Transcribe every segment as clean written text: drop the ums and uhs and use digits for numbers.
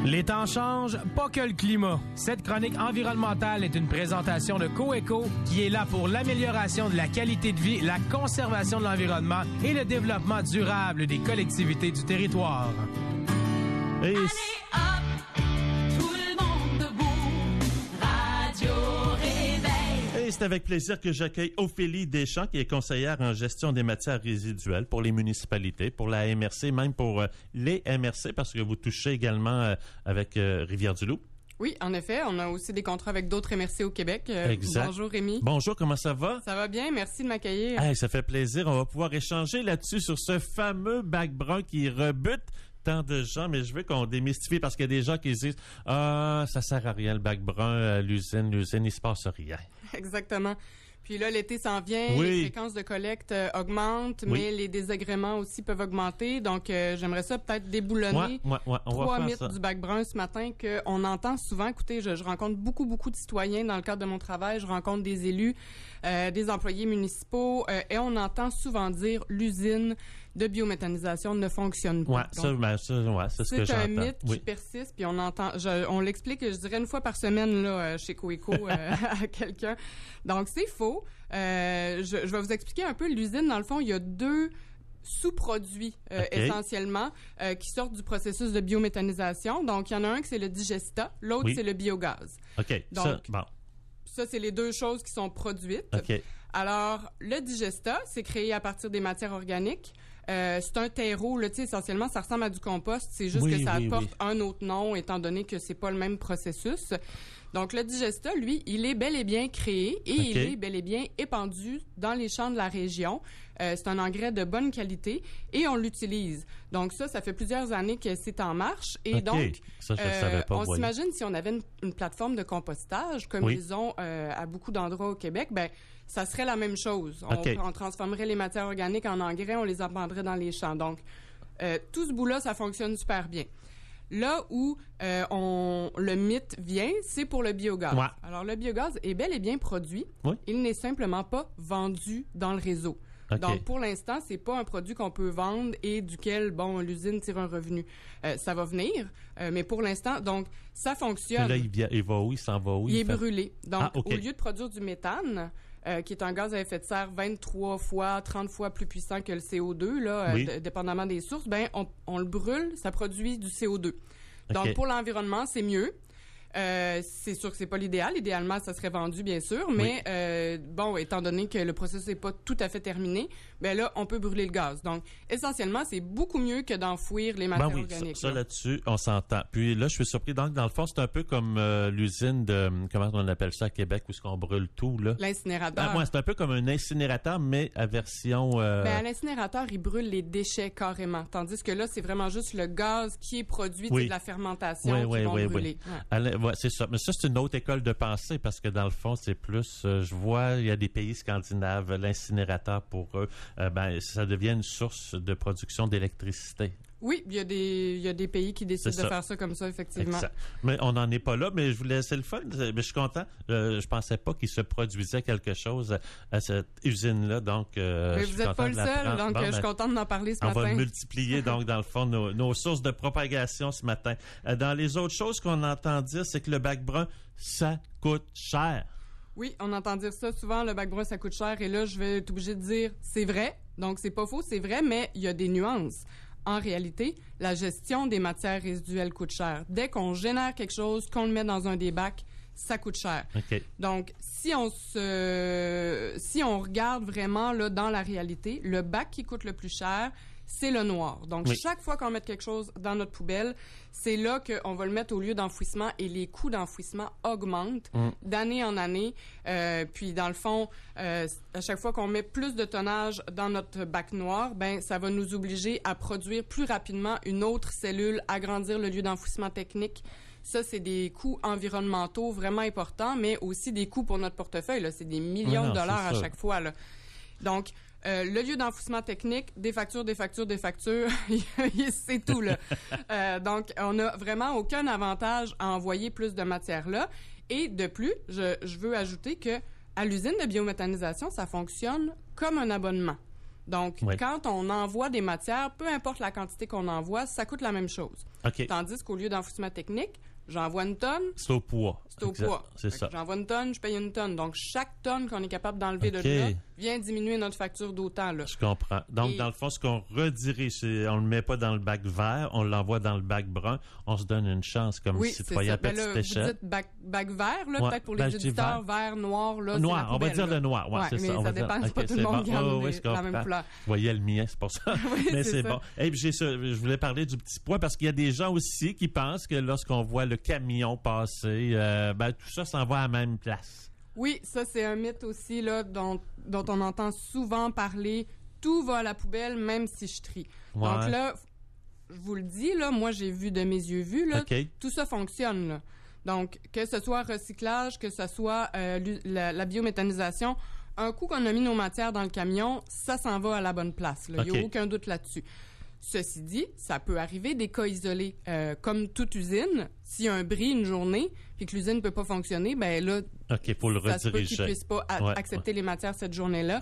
Les temps changent, pas que le climat. Cette chronique environnementale est une présentation de Coeco qui est là pour l'amélioration de la qualité de vie, la conservation de l'environnement et le développement durable des collectivités du territoire. Et c'est avec plaisir que j'accueille Ophélie Deschamps, qui est conseillère en gestion des matières résiduelles pour les municipalités, pour la MRC, même pour les MRC, parce que vous touchez également avec Rivière-du-Loup. Oui, en effet. On a aussi des contrats avec d'autres MRC au Québec. Exact. Bonjour, Rémi. Bonjour, comment ça va? Ça va bien, merci de m'accueillir. Hey, ça fait plaisir. On va pouvoir échanger là-dessus sur ce fameux bac brun qui rebute tant de gens, mais je veux qu'on démystifie parce qu'il y a des gens qui disent « Ah, ça sert à rien le bac brun à l'usine, il se passe rien. » Exactement. Puis là, l'été s'en vient, oui. Les fréquences de collecte augmentent, oui. mais les désagréments aussi peuvent augmenter. Donc, j'aimerais ça peut-être déboulonner trois mythes du bac brun ce matin qu'on entend souvent. Écoutez, je rencontre beaucoup de citoyens dans le cadre de mon travail. Je rencontre des élus, des employés municipaux, et on entend souvent dire l'usine de biométhanisation ne fonctionne pas. C'est ce que j'entends. C'est un mythe qui persiste, puis on l'explique, je dirais une fois par semaine là chez Coeco à quelqu'un. Donc c'est faux. Je vais vous expliquer un peu l'usine. Dans le fond, il y a deux sous-produits essentiellement qui sortent du processus de biométhanisation. Donc il y en a un qui c'est le digesta, l'autre c'est le biogaz. OK. Donc ça, c'est les deux choses qui sont produites. OK. Alors, le digesta, c'est créé à partir des matières organiques. C'est un terreau, là, tu sais, essentiellement, ça ressemble à du compost. C'est juste que ça apporte un autre nom, étant donné que c'est pas le même processus. Donc, le digesta, lui, il est bel et bien créé et il est bel et bien épandu dans les champs de la région. C'est un engrais de bonne qualité et on l'utilise. Donc, ça fait plusieurs années que c'est en marche. Et donc, ça, je savais pas, on s'imagine si on avait une plateforme de compostage, comme ils ont à beaucoup d'endroits au Québec, ben ça serait la même chose. On transformerait les matières organiques en engrais, on les épandrait dans les champs. Donc, tout ce bout-là, ça fonctionne super bien. Là où le mythe vient, c'est pour le biogaz. Ouais. Alors, le biogaz est bel et bien produit. Oui. Il n'est simplement pas vendu dans le réseau. Okay. Donc, pour l'instant, c'est pas un produit qu'on peut vendre et duquel, l'usine tire un revenu. Ça va venir, mais pour l'instant, donc, ça fonctionne. Et là, il va où? Il s'en va où? Il est brûlé. Donc, au lieu de produire du méthane, qui est un gaz à effet de serre 23 fois, 30 fois plus puissant que le CO2, là, dépendamment des sources, on le brûle, ça produit du CO2. Donc, pour l'environnement, c'est mieux. C'est sûr que c'est pas l'idéal. Idéalement, ça serait vendu, bien sûr, mais étant donné que le processus n'est pas tout à fait terminé, là, on peut brûler le gaz. Donc, essentiellement, c'est beaucoup mieux que d'enfouir les matières organiques. Ça là-dessus, on s'entend. Puis là, je suis surpris. Donc, dans le fond, c'est un peu comme l'usine de, comment on appelle ça à Québec, où est-ce qu'on brûle tout, là? L'incinérateur. C'est un peu comme un incinérateur, mais à version... à l'incinérateur, il brûle les déchets carrément. Tandis que là, c'est vraiment juste le gaz qui est produit de la fermentation qui vont brûler. Ouais, c'est ça. Mais ça, c'est une autre école de pensée parce que dans le fond, c'est plus, je vois, il y a des pays scandinaves, l'incinérateur pour eux, ça devient une source de production d'électricité. Oui, il y a des pays qui décident de faire ça comme ça, effectivement. Exact. Mais on n'en est pas là, mais je voulais laisser le fun. Mais je suis content. Je pensais pas qu'il se produisait quelque chose à cette usine-là, donc mais vous n'êtes pas le seul, donc je suis contente d'en parler ce matin. On va multiplier, donc, dans le fond, nos sources de propagation ce matin. Dans les autres choses qu'on entend dire, c'est que le bac brun, ça coûte cher. Oui, on entend dire ça souvent, le bac brun, ça coûte cher. Et là, je vais être obligée de dire, c'est vrai. Donc, c'est pas faux, c'est vrai, mais il y a des nuances. En réalité, la gestion des matières résiduelles coûte cher. Dès qu'on génère quelque chose, qu'on le met dans un des bacs, ça coûte cher. Okay. Donc, si on regarde vraiment là dans la réalité, le bac qui coûte le plus cher, c'est le noir. Donc, chaque fois qu'on met quelque chose dans notre poubelle, c'est là qu'on va le mettre au lieu d'enfouissement et les coûts d'enfouissement augmentent d'année en année. Puis, dans le fond, à chaque fois qu'on met plus de tonnage dans notre bac noir, ça va nous obliger à produire plus rapidement une autre cellule, agrandir le lieu d'enfouissement technique. Ça, c'est des coûts environnementaux vraiment importants, mais aussi des coûts pour notre portefeuille. Là. C'est des millions de dollars à chaque fois. Là. Donc, le lieu d'enfouissement technique, des factures, c'est tout, là. Donc, on n'a vraiment aucun avantage à envoyer plus de matière là. Et de plus, je veux ajouter que à l'usine de biométhanisation, ça fonctionne comme un abonnement. Donc, quand on envoie des matières, peu importe la quantité qu'on envoie, ça coûte la même chose. Tandis qu'au lieu d'enfouissement technique, j'envoie une tonne. C'est au poids. C'est au poids. C'est ça. J'envoie une tonne, je paye une tonne. Donc, chaque tonne qu'on est capable d'enlever de là vient diminuer notre facture d'autant. Là. Je comprends. Donc, dans le fond, ce qu'on redirige, on le met pas dans le bac vert, on l'envoie dans le bac brun. On se donne une chance comme citoyen à petite échelle. Vous dites bac vert, là, peut-être pour les auditeurs, vert, noir. Là, noir, poubelle, on va dire le noir. Ouais, c'est mais ça. Ça dépend, pas tout le monde garde la même couleur. Vous voyez le mien, c'est pour ça. Mais c'est bon. Et puis, je voulais parler du petit poids parce qu'il y a des gens aussi qui pensent que lorsqu'on voit le camion passer, tout ça s'en va à la même place. Oui, ça, c'est un mythe aussi là, dont on entend souvent parler. Tout va à la poubelle, même si je trie. Ouais. Donc là, je vous le dis, là, moi, j'ai vu de mes yeux vus, là, tout ça fonctionne. Là. Donc, que ce soit recyclage, que ce soit la biométhanisation, un coup qu'on a mis nos matières dans le camion, ça s'en va à la bonne place. Il n'y a aucun doute là-dessus. Ceci dit, ça peut arriver des cas isolés. Comme toute usine, s'il y a un bris une journée puis que l'usine ne peut pas fonctionner, ben là, faut le ça se peut rediriger. qu'ils ne puissent pas accepter les matières cette journée-là.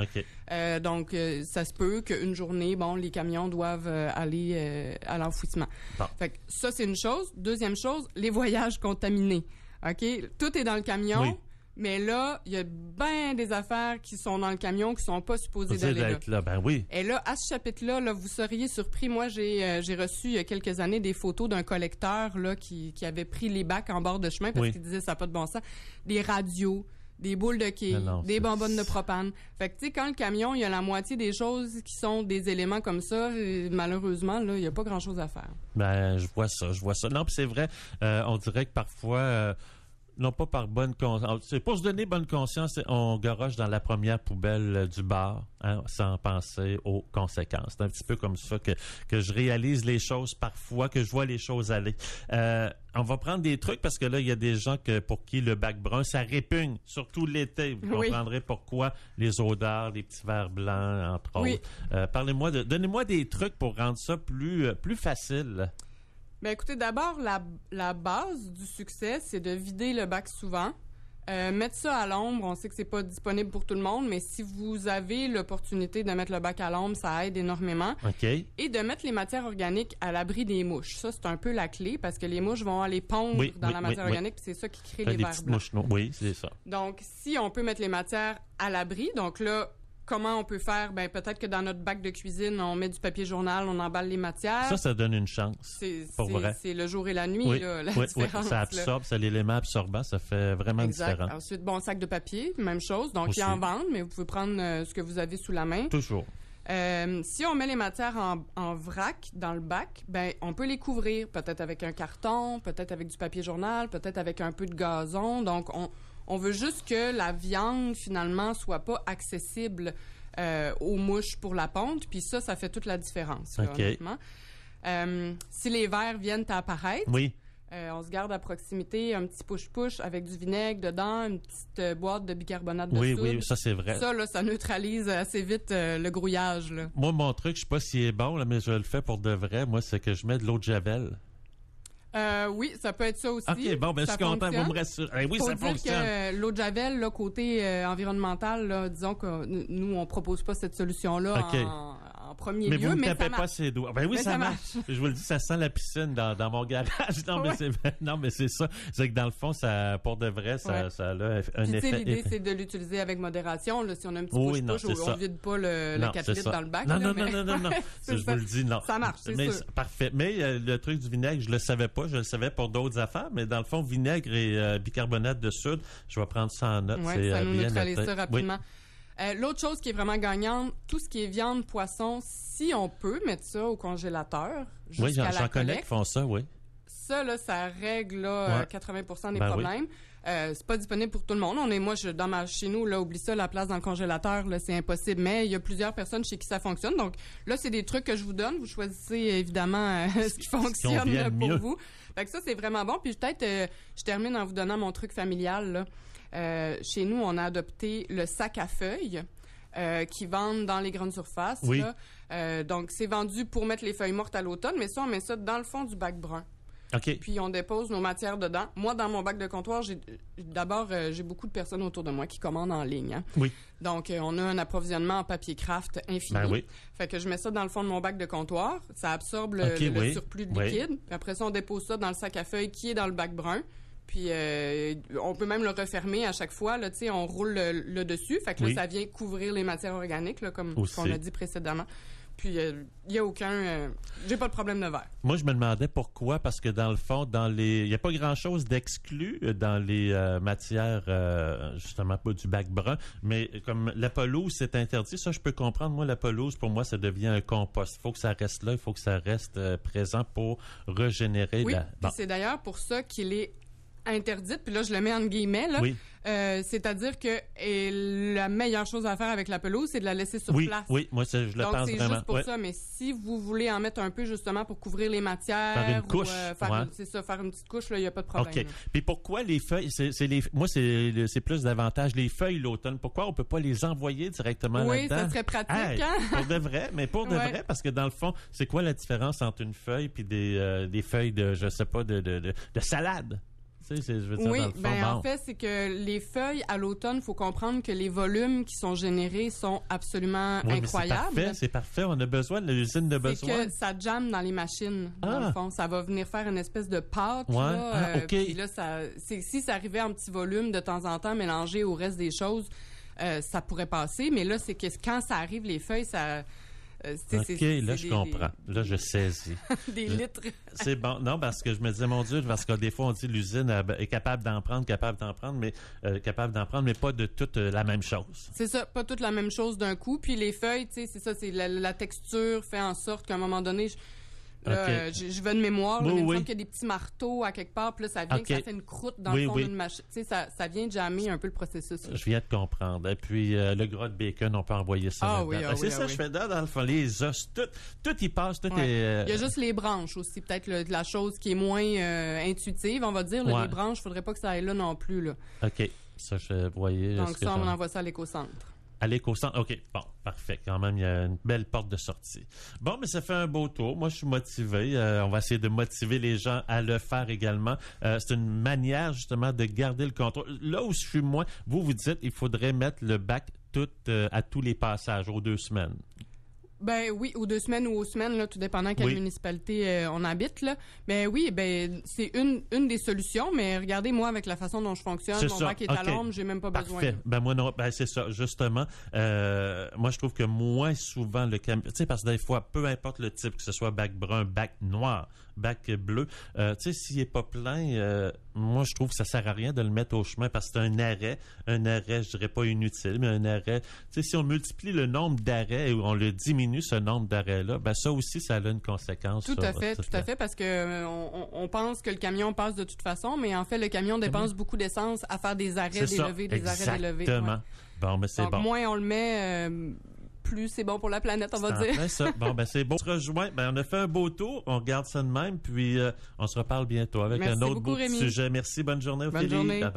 Donc, ça se peut qu'une journée, les camions doivent aller à l'enfouissement. Bon. Fait que ça, c'est une chose. Deuxième chose, les voyages contaminés. Tout est dans le camion. Oui. Mais là, il y a bien des affaires qui sont dans le camion qui sont pas supposées d'aller là. Ben oui. Et là, à ce chapitre-là, là, vous seriez surpris. Moi, j'ai reçu il y a quelques années des photos d'un collecteur là, qui avait pris les bacs en bord de chemin parce qu'il disait ça n'a pas de bon sens. Des radios, des boules de quai, des bonbonnes de propane. Fait que, tu sais, quand le camion, il y a la moitié des choses qui sont des éléments comme ça, malheureusement, là, il n'y a pas grand-chose à faire. Ben, je vois ça. Non, puis c'est vrai, on dirait que parfois... non pas par bonne conscience. C'est pour se donner bonne conscience, on garoche dans la première poubelle du bar, sans penser aux conséquences. C'est un petit peu comme ça que je réalise les choses parfois, que je vois les choses aller. On va prendre des trucs parce que là, il y a des gens pour qui le bac brun, ça répugne, surtout l'été. Vous comprendrez pourquoi les odeurs, les petits verres blancs, entre autres. Donnez-moi des trucs pour rendre ça plus facile. Bien, écoutez, d'abord, la base du succès, c'est de vider le bac souvent. Mettre ça à l'ombre, on sait que c'est pas disponible pour tout le monde, mais si vous avez l'opportunité de mettre le bac à l'ombre, ça aide énormément. Et de mettre les matières organiques à l'abri des mouches. Ça, c'est un peu la clé, parce que les mouches vont aller pondre dans la matière organique, puis c'est ça qui crée les vers blancs. Oui, c'est ça. Donc, si on peut mettre les matières à l'abri, donc là, comment on peut faire? Ben, peut-être que dans notre bac de cuisine, on met du papier journal, on emballe les matières. Ça donne une chance. C'est le jour et la nuit, là, la différence. Ça absorbe, c'est l'élément absorbant, ça fait vraiment une différence. Ensuite, sac de papier, même chose. Donc, ils en vendent, mais vous pouvez prendre ce que vous avez sous la main. Toujours. Si on met les matières en vrac dans le bac, ben on peut les couvrir, peut-être avec un carton, peut-être avec du papier journal, peut-être avec un peu de gazon. Donc, on veut juste que la viande, finalement, soit pas accessible aux mouches pour la ponte. Puis ça fait toute la différence, là, honnêtement. Si les vers viennent à apparaître, on se garde à proximité un petit push-push avec du vinaigre dedans, une petite boîte de bicarbonate de soude. Oui, ça, c'est vrai. Ça, là, ça neutralise assez vite le grouillage, là. Moi, mon truc, je sais pas s'il est bon, là, mais je le fais pour de vrai. Moi, c'est que je mets de l'eau de Javel. Oui, ça peut être ça aussi. OK, bon, ben, je suis content, vous me rassurez. Oui, ça fonctionne. Que l'eau de Javel, là, côté environnemental, là, disons que nous, on propose pas cette solution-là en premier lieu, mais vous ne tapez ça pas ses doigts. Ben oui, ça marche. Je vous le dis, ça sent la piscine dans mon garage. Non, mais c'est ça. C'est que dans le fond, ça, pour de vrai, ça a un effet. L'idée, c'est de l'utiliser avec modération. Là, si on a un petit push-push, on ne vide pas le 4 litres dans le bac. Non. Je vous le dis, non. Ça marche, c'est sûr. Parfait. Mais le truc du vinaigre, je le savais pas. Je le savais pour d'autres affaires, mais dans le fond, vinaigre et bicarbonate de soude, je vais prendre ça en note. Ça nous neutralise ça rapidement. L'autre chose qui est vraiment gagnante, tout ce qui est viande, poisson, si on peut mettre ça au congélateur jusqu'à la collecte. J'en connais qui font ça, oui. Ça, là, ça règle 80% des problèmes. C'est pas disponible pour tout le monde. Chez nous, là, oublie ça, la place dans le congélateur, là, c'est impossible. Mais il y a plusieurs personnes chez qui ça fonctionne. Donc là, c'est des trucs que je vous donne. Vous choisissez évidemment ce qui fonctionne pour vous. Fait que ça, c'est vraiment bon. Puis peut-être, je termine en vous donnant mon truc familial, là. Chez nous, on a adopté le sac à feuilles qui vendent dans les grandes surfaces. Là. Donc, c'est vendu pour mettre les feuilles mortes à l'automne, mais ça, on met ça dans le fond du bac brun. OK. Puis on dépose nos matières dedans. Moi, dans mon bac de comptoir, j'ai beaucoup de personnes autour de moi qui commandent en ligne. Hein. Oui. Donc, on a un approvisionnement en papier craft infini. Ben oui. Fait que je mets ça dans le fond de mon bac de comptoir. Ça absorbe le surplus de liquide. Puis après ça, on dépose ça dans le sac à feuilles qui est dans le bac brun. Puis on peut même le refermer à chaque fois. Là, on roule le dessus. Fait que là, ça vient couvrir les matières organiques, là, comme on a dit précédemment. Puis il n'y a aucun... j'ai pas de problème de verre. Moi, je me demandais pourquoi, parce que dans le fond, il n'y a pas grand-chose d'exclu dans les matières, justement, pas du bac brun, mais comme la pelouse, c'est interdit. Ça, je peux comprendre. Moi, la pelouse, pour moi, ça devient un compost. Il faut que ça reste là, il faut que ça reste présent pour régénérer. Oui, c'est d'ailleurs pour ça qu'il est interdite, puis là, je le mets entre guillemets, là. Oui. C'est-à-dire que la meilleure chose à faire avec la pelouse, c'est de la laisser sur place. Oui, moi, je le pense vraiment. Donc, c'est juste pour ça, mais si vous voulez en mettre un peu, justement, pour couvrir les matières... Faire une couche. C'est ça, faire une petite couche, là, il n'y a pas de problème. OK. Puis pourquoi les feuilles, moi, c'est plus d'avantage. Les feuilles, l'automne, pourquoi on peut pas les envoyer directement là-dedans? Oui, ça serait pratique, hein? Pour de vrai, mais pour de vrai, parce que dans le fond, c'est quoi la différence entre une feuille puis des feuilles de, je sais pas, de salade? Je veux dire, oui, dans le fond, en fait, c'est que les feuilles, à l'automne, il faut comprendre que les volumes qui sont générés sont absolument incroyables. C'est parfait. On a besoin, l'usine de besoin. C'est que ça jamme dans les machines, dans le fond. Ça va venir faire une espèce de pâte. Là, OK. Puis là, si ça arrivait en petits volumes de temps en temps, mélangé au reste des choses, ça pourrait passer. Mais là, c'est que quand ça arrive, les feuilles, ça... OK, là, je comprends. Là, je saisis. Des litres. C'est bon. Non, parce que je me disais, mon Dieu, parce que des fois, on dit l'usine est capable d'en prendre, mais pas de toute la même chose. C'est ça, pas toute la même chose d'un coup. Puis les feuilles, c'est ça, c'est la texture fait en sorte qu'à un moment donné... je vais de mémoire, mais il me semble qu'il y a des petits marteaux à quelque part, puis là, ça vient que ça fait une croûte dans le fond d'une machine. Tu sais, ça vient jammer un peu le processus. Je viens de comprendre. Et puis, le gras de bacon, on peut envoyer ça là-dedans. C'est ça, je fais dans le fond, les os, tout y passe, tout est... Il y a juste les branches aussi, peut-être la chose qui est moins intuitive, on va dire. Là, les branches, il faudrait pas que ça aille là non plus. Là. OK. Ça, je voyais... Donc ça, on envoie ça à l'éco-centre. À l'éco-centre. OK, bon, parfait. Quand même, il y a une belle porte de sortie. Bon, mais ça fait un beau tour. Moi, je suis motivé. On va essayer de motiver les gens à le faire également. C'est une manière, justement, de garder le contrôle. Là où je suis moi, vous dites il faudrait mettre le bac à tous les passages, aux 2 semaines. Ben oui, aux 2 semaines ou aux semaines, là, tout dépendant quelle municipalité on habite. Là. Ben oui, c'est une des solutions, mais regardez, moi, avec la façon dont je fonctionne, mon bac est à l'ombre, j'ai même pas besoin. Là. Ben moi non, c'est ça, justement. Moi, je trouve que moins souvent le camion, tu sais, parce que des fois, peu importe le type, que ce soit bac brun, bac noir, bac bleu, tu sais, s'il est pas plein, moi, je trouve que ça sert à rien de le mettre au chemin parce que c'est un arrêt, je dirais pas inutile, mais un arrêt. Tu sais, si on multiplie le nombre d'arrêts et on le diminue, ce nombre d'arrêts-là, ben ça aussi, ça a une conséquence. Tout à fait, parce que on pense que le camion passe de toute façon, mais en fait, le camion dépense beaucoup d'essence à faire des arrêts délevés, arrêts délevés. Exactement. Bon, mais c'est donc, bon. moins on le met... plus c'est bon pour la planète, on va dire. Ça. Bon, ben c'est bon. On se rejoint. Ben, on a fait un beau tour. On regarde ça de même. Puis, on se reparle bientôt avec un autre beau sujet. Merci. Bonne journée, Ophélie. Bonne journée. Bye bye.